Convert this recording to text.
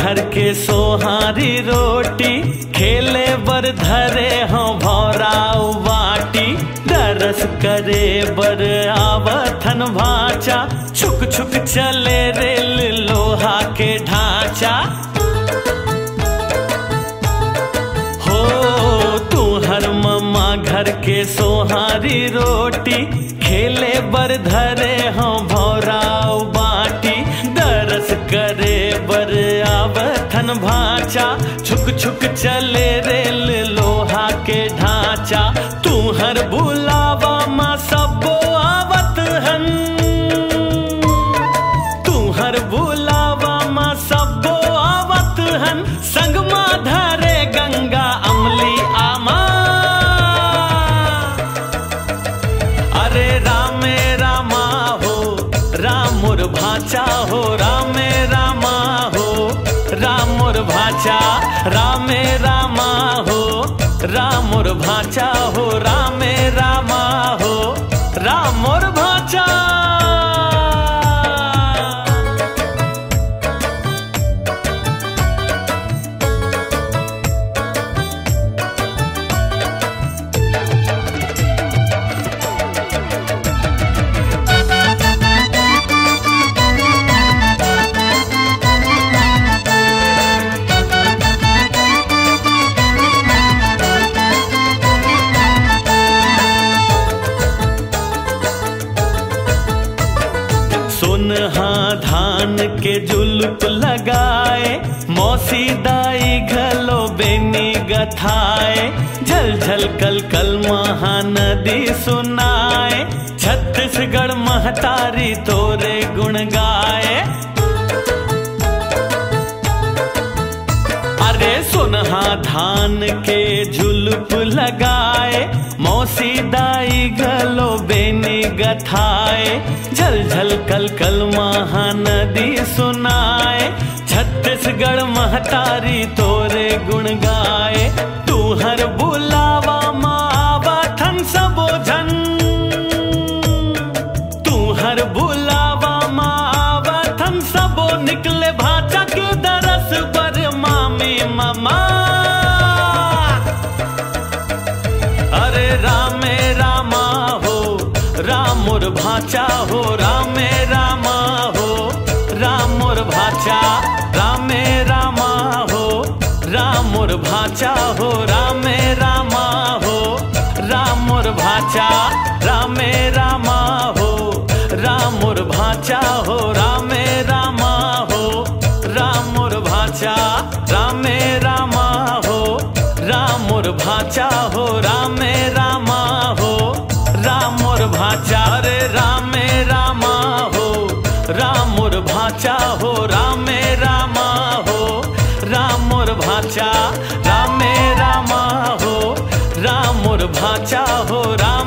घर के सोहारी रोटी खेले बर धरे हों भौराऊ बाटी दरस करे बर आवथन भाचा छुक छुक चले रेल लोहा के ढांचा हो तू हर मम्मा घर के सोहारी रोटी खेले बर धरे हों भौराऊ बाटी दरस करे बर आवथन भाचा छुक छुक चले रेल लोहा के ढांचा तू हर बुलावा माँ सबो आवत हन तू हर बुलावा माँ सबो आवत हन संग माँ धरे गंगा अमली आमा अरे रामे रामा हो राम मोर भाचा हो रामे रामा हो राम मोर भाचा रामे रामा हो राम मोर भाचा हो रामे रामा हो राम मोर भाचा धान के जुलूप लगाए मौसी दाई घलो बेनी गथाए झल झल कल कल महानदी सुनाए छत्तीसगढ़ महतारी तोरे गुण गाए अरे सुनहा धान के झुलुप लगाए मौसी दाई घलो बेनी गथाए झल झल कल कल महानदी सुनाए छत्तीसगढ़ महतारी तोरे गुण गाए तू हर बुलावा मावथन सबो झन तू हर बुलावा मावथन सबो निकले भाचा के दरस पर मामी ममा अरे रामे रामा हो राम मोर भाचा हो रामे रामा हो राम मोर भाचा रामे रामा हो राम मोर मोर भाचा हो रामे रामा हो, राम मोर भाचा रामे रामा हो, राम मोर भाचा हो रामे रामा हो, राम मोर भाचा रामे रामा हो, राम मोर भाचा हो रामे रामा हो, राम मोर भाचा रे रामे रामा हो, राम मोर भाचा हो रामे रामा हो, राम मोर भाचा रामे रामा हो, राम मोर भाचा हो राम